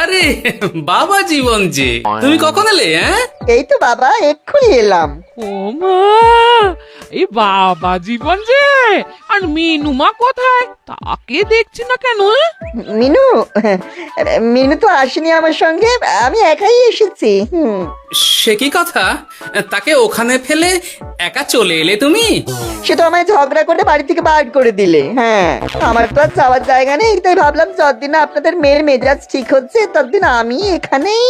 আরে বাবা জীবন যে, তুমি কখন এলে? এই তো বাবা এক্ষুনি এলাম। ও মা, এই বাবা জীবন যে, আর মিনুমা কোথায়? তাকে দেখছি না কেন? মিনু মিনু তো আসেনি আমার সঙ্গে, আমি একাই এসেছি। সে কি কথা, তাকে ওখানে ফেলে একা চলে এলে তুমি? সে তো আমায় ঝগড়া করে বাড়ি থেকে বার করে দিলে। হ্যাঁ, আমার তো আর যাওয়ার জায়গা নেই, তাই ভাবলাম যতদিন না আপনাদের মেয়ের মেজাজ ঠিক হচ্ছে ততদিন আমি এখানেই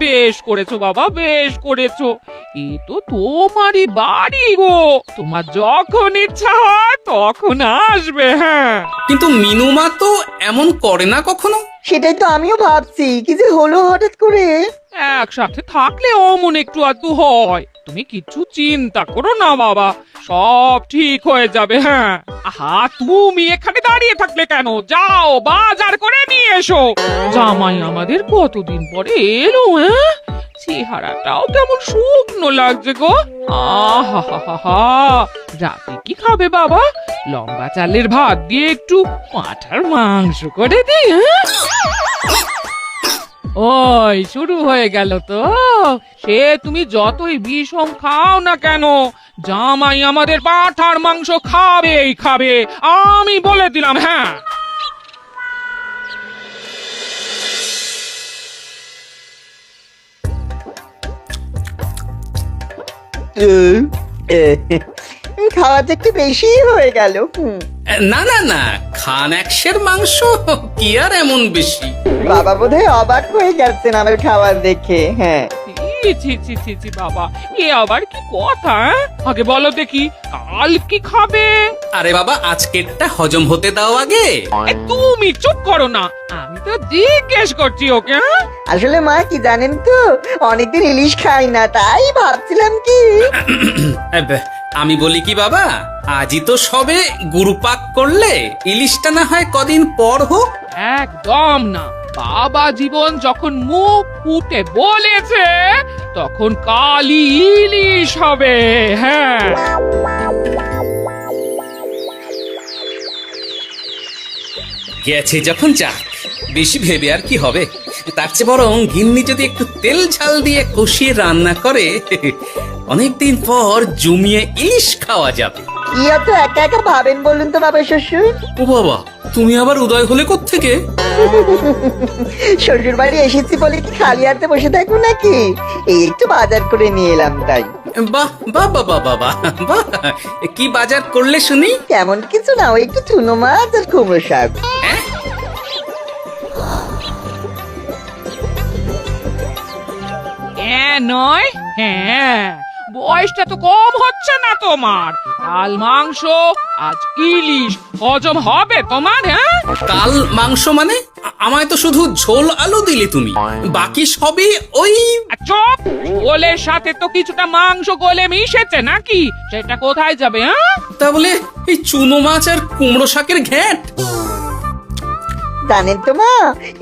বেশ করেছো বাবা, বেশ করেছো। এ তো তোমারই বাড়ি গো, তোমার যখন ইচ্ছা হয় তখন আসবে। হ্যাঁ, কিন্তু মিনুমা তো এমন করে না কখনো। সেটাই তো আমিও ভাবছি, কি যে হলো হঠাৎ করে। একসাথে থাকলে অমন একটু আধটু হয়। তুমি কিছু চিন্তা করো না বাবা, সব ঠিক হয়ে যাবে। হ্যাঁ, আহা, তুমি এখানে দাঁড়িয়ে থাকলে কেন? যাও বাজার করে নিয়ে এসো। জামাই আমাদের কতদিন পরে এলো। হ্যাঁ, চেহারাটাও কেমন শুকনো লাগছে গো। আহা হা হা হা, রাতে কি খাবে বাবা? লম্বা চালের ভাত দিয়ে একটু পাঁঠার মাংস করে দিই। হ্যাঁ, ওই শুরু হয়ে গেল তো। সে তুমি যতই বিষম খাও না কেন, জামাই আমাদের পাঁঠার মাংস খাবেই খাবে, আমি বলে দিলাম। হ্যাঁ, খাওয়াতে একটু বেশি হয়ে গেল। না না না, খান একশের মাংস কি আর এমন বেশি? বাবা বোধহয় অবাক হয়ে গেছেন আমার খাবার দেখে। হ্যাঁ, ছি ছি ছি ছি বাবা, এ আবার কি কথা? আগে বলো দেখি, কাল কি খাবে? আরে বাবা, আজকেরটা হজম হতে দাও আগে। তুমি চুপ করো না, আমি তো জিজ্ঞেস করছি ওকে। আসলে মা কি জানেন তো, অনেকদিন ইলিশ খাই না, তাই ভাবছিলাম কি। আমি বলি কি বাবা, আজই তো সবে গুরুপাক করলে, ইলিশটা না হয় কদিন পর হোক। একদম না, বাবা জীবন যখন মুখ ফুটে বলেছে তখন কালই ইলিশ হবে। হ্যাঁ, গেছে যখন যাক, বেশি ভেবে আর কি হবে। তার চেয়ে বরং গিন্নি যদি একটু তেল ঝাল দিয়ে কষিয়ে রান্না করে, অনেকদিন পর জমিয়ে ইলিশ খাওয়া যাবে। কি অত একা একা ভাবেন বলুন তো বাবা শ্বশুর? ও বাবা, তুমি আবার উদয় হলে কোত্থেকে? শ্বশুর বাড়ি এসেছি বলে কি খালি হাতে বসে থাকবো নাকি? এই একটু বাজার করে নিয়ে এলাম তাই। বাহ বাহ বাহ বাহ বাহ বাহ বাহ, কি বাজার করলে শুনি? তেমন কিছু না, ওই একটু চুনো মাছ আর কুমড়ো শাক। হ্যাঁ? নয়, হ্যাঁ, বয়সটা তো কম হচ্ছে না তোমার। কাল মাংস, আজ ইলিশ, হজম হবে তোমার? হ্যাঁ, কাল মাংস মানে? আমায় তো শুধু ঝোল আলু দিলে তুমি, বাকি সবই ওই। চপ, গোলের সাথে তো কিছুটা মাংস গলে মিশেছে নাকি? সেটা কোথায় যাবে? হ্যাঁ, তা বলে এই চুনো মাছ আর কুমড়ো শাকের ঘ্যাঁট? জানেন তো মা,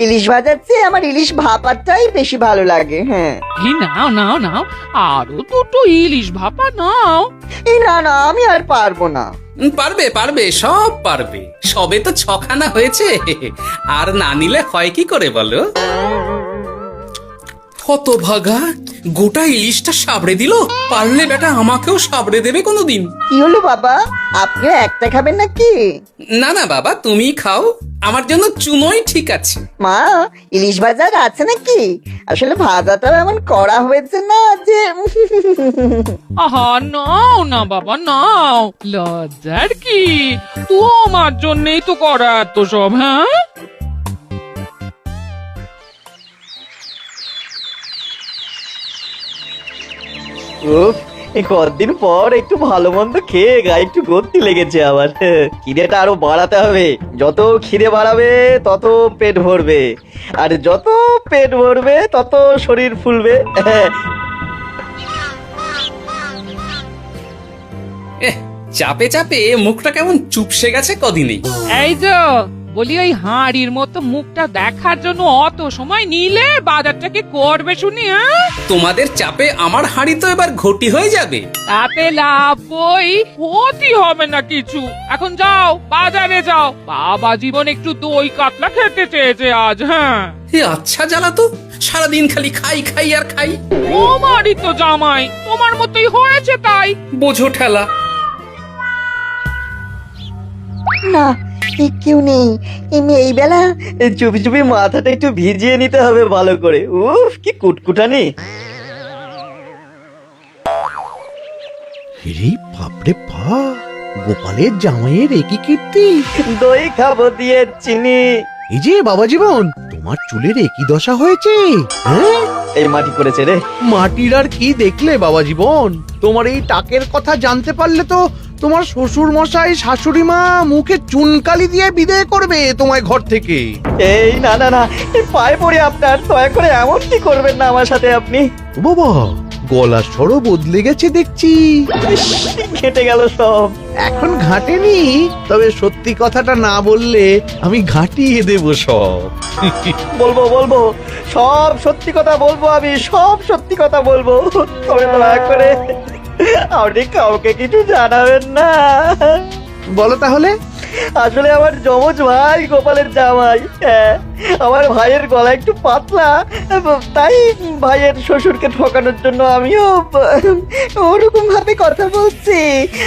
ইলিশ ভাজার চেয়ে আমার ইলিশ ভাপাটাই বেশি ভালো লাগে। হ্যাঁ, এই নাও নাও নাও, আরো দুটো ইলিশ ভাপা নাও। এই না না, আমি আর পারবো না। পারবে পারবে, সব পারবে। সবে তো ছখানা হয়েছে, আর না নিলে হয় কি করে বলো? হতভাগা, গোটা ইলিশটা সাবড়ে দিল। পারলে বেটা আমাকেও সাবড়ে দেবে কোনোদিন। কি হলো বাবা, আপনিও একটা খাবেন নাকি? না না বাবা, তুমি খাও, আমার জন্য চুনোই ঠিক আছে। মা, ইলিশ ভাজা আছে নাকি? আসলে ভাজাটাও এমন করা হয়েছে না যে। আহা, নাও না বাবা, নাও, লজ্জার কি? তোমার জন্যই তো করা এত সব। হ্যাঁ, উফ, এই কতদিন পর একটু ভালো মন্দ খেয়ে গায়ে একটু গতি লেগেছে আবার। খিদেটা আরো বাড়াতে হবে, যত খিদে বাড়াবে তত পেট ভরবে, আর যত পেট ভরবে তত শরীর ফুলবে। চাপে চাপে মুখটা কেমন চুপসে গেছে কদিনেই। এই তো বলি ওই হাঁড়ির মতো মুখটা দেখার জন্য অত সময় নিলে বাজারটাকে করবে শুনি, হ্যাঁ? তোমাদের চাপে আমার হাঁড়ি তো এবার ঘটি হয়ে যাবে। তাতে লাভ বই, ক্ষতি হবে না কিছু। এখন যাও, বাজারে যাও। বাবা জীবন একটু দই কাতলা খেতে চেয়েছে আজ। হ্যাঁ, এ আচ্ছা জ্বালা তো, সারাদিন খালি খাই খাই আর খাই। তোমারই তো জামাই, তোমার মতোই হয়েছে তাই। বোঝো ঠেলা। না, কেউ নেই। এই বেলা চুপি চুপি মাথাটা একটু ভিজিয়ে নিতে হবে ভালো করে। উফ, কি কুটকুটানি। রে বাপরে বাপ, গোপালের জামাইয়ের একই কীর্তি। দই খাবো দিয়ে চিনি। এই যে বাবা জীবন, তোমার চুলের একই দশা হয়েছে। হ্যাঁ, এই মাটি করেছে রে। মাটির আর কি দেখলে বাবা জীবন, তোমার এই টাকের কথা জানতে পারলে তো তোমার শ্বশুর মশাই শাশুড়ি মা মুখে চুনকালি দিয়ে বিদায় করবে তোমায় ঘর থেকে। এই না না না, এই পায়ে পড়ে আপনার, দয়া করে এমন কি করবেন না আমার সাথে আপনি। ও বাবা, গলার স্বরও বদলে গেছে দেখছি। ইস, ঘেটে গেল সব। এখন ঘাটেনি, তবে সত্যি কথাটা না বললে আমি ঘাটিয়ে দেব সব। বলবো বলবো, সব সত্যি কথা বলবো, আমি সব সত্যি কথা বলবো। তবে দয়া করে আপনি কাউকে কিছু জানাবেন না। বলো তাহলে। আসলে আমার যমজ ভাই গোপালের জামাই, হ্যাঁ, আমার ভাইয়ের গলা একটু পাতলা, তাই ভাইয়ের শ্বশুরকে ঠকানোর জন্য আমিও ওরকম ভাবে কথা বলছি,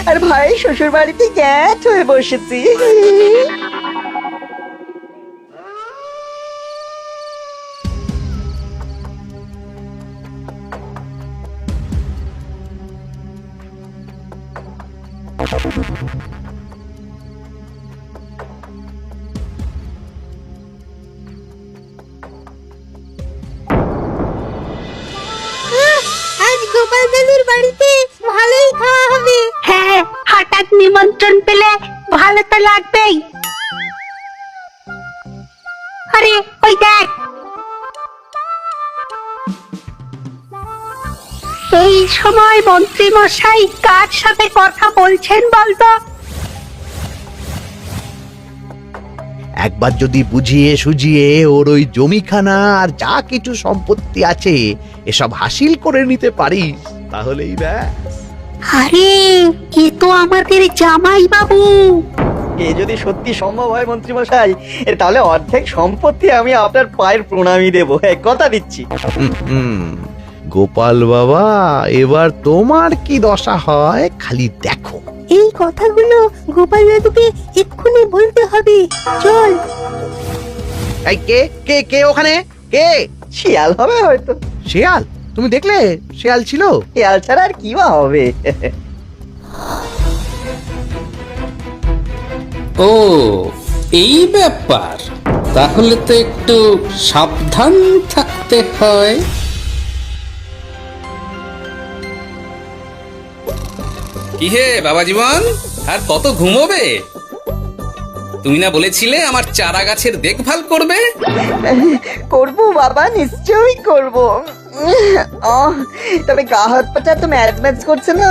আর ভাই শ্বশুর বাড়িতে গ্যাট হয়ে বসেছি। আজ গোপাল দাদুর বাড়িতে ভালোই খাওয়া হবে। হ্যাঁ, হঠাৎ নিমন্ত্রণ পেলে ভালো তো লাগবেই। আরে ওই দেখ, এই সময় মন্ত্রী মশাই কার সাথে কথা বলছেন বলতো? একবার যদি বুঝিয়ে সুঝিয়ে ওর ওই জমিখানা আর যা কিছু সম্পত্তি আছে এসব হাসিল করে নিতে পারিস, তাহলেই ব্যাস। আরে এ তো আমাদের জামাই বাবু। এ যদি সত্যি সম্ভব হয় মন্ত্রী মশাই, তাহলে অর্ধেক সম্পত্তি আমি আপনার পায়ের প্রণামী দেবো, কথা দিচ্ছি। হুম, গোপাল বাবা, এবার তোমার কি দশা হয় খালি দেখো। এই কথাগুলো গোপাল দাদুকে এক্ষুনি বলতে হবে। চল। এই কে কে কে ওখানে কে? শিয়াল হবে হয়তো। শেয়াল? তুমি দেখলে শেয়াল ছিল? শিয়াল ছাড়া আর কি বা হবে। ও, এই ব্যাপার। তাহলে তো একটু সাবধান থাকতে হয়। কি হে বাবা জীবন, আর কত ঘুমোবে? তুমি না বলেছিলে আমার চারা গাছের দেখভাল করবে? করবো বাবা, নিশ্চয়ই করবো। তবে গা হাত পাটা তো ম্যাচ ম্যাচ করছে না।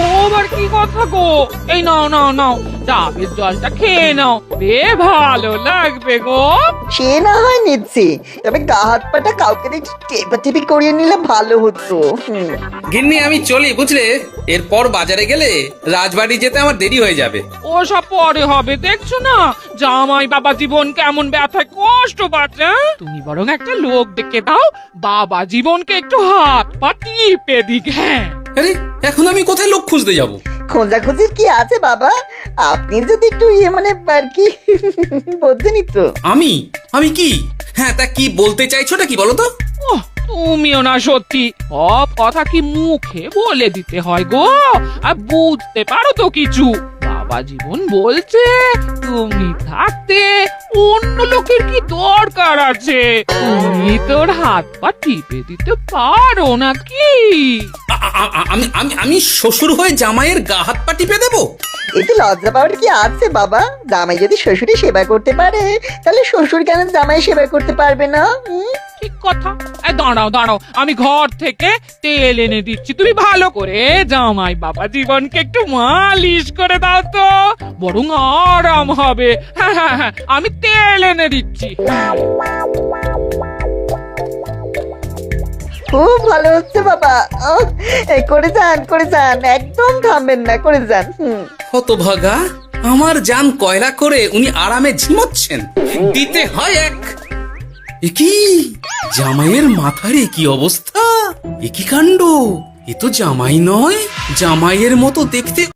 ও আবার কি কথা গো? এই নাও নাও নাও, ডাবের জলটা খেয়ে নাও, বে ভালো লাগবে গো। সে না হয় নিচ্ছি, তবে গা হাত পাটা কাউকে একটু টেপাটেপি করিয়ে নিলে ভালো হতো। গিন্নি আমি চলি বুঝলে, এরপর বাজারে গেলে রাজবাড়ি যেতে আমার দেরি হয়ে যাবে। ও সব পরে হবে, দেখছো না জামাই বাবা জীবন কেমন ব্যথায় কষ্ট পাচ্ছে। হ্যাঁ? তুমি বরং একটা লোক ডেকে দাও, বাবা জীবনকে একটু হাত পা টিপে দিক। হ্যাঁ, আরে এখন আমি কোথায় লোক খুঁজতে যাব? খোঁজাখুঁজির কি আছে বাবা, আপনি যদি একটু মানে আর কি বলতেনই তো। আমি আমি কি? হ্যাঁ, তা কি বলতে চাইছোটা কি বলো তো? ওহ, তুমিও না সত্যি, সব কথা কি মুখে বলে দিতে হয় গো? আর বুঝতে পারো তো কিছু? বাবা জীবন বলছে তুমি থাকতে অন্য লোকের কি দরকার আছে? তুমি তোর হাত পা টিপে দিতে পারো নাকি? আমি শ্বশুর হয়ে জামাইয়ের গা হাত পা টিপে দেবো? এতে লজ্জা পাওয়ার কি আছে বাবা? জামাই যদি শ্বশুরের সেবা করতে পারে, তাহলে শ্বশুর কেন জামাই সেবা করতে পারবে না? ঠিক কথা। দাঁড়াও দাঁড়াও, আমি ঘর থেকে তেল এনে দিচ্ছি, তুমি ভালো করে জামাই বাবা জীবনকে একটু মালিশ করে দাও তো, বরং আরাম হবে। হ্যাঁ হ্যাঁ হ্যাঁ, আমি তেল এনে দিচ্ছি। খুব ভালো হচ্ছে বাবা। এই করে যান একদম থামবেন না, করে যান। হতভাগা, আমার জান কয়লা করে উনি আরামে ঝিমোচ্ছেন, দিতে হয় এক। এ কি জামাইয়ের মাথার এ কি অবস্থা, এ কি কাণ্ড! এ তো জামাই নয়, জামাইয়ের মতো দেখতে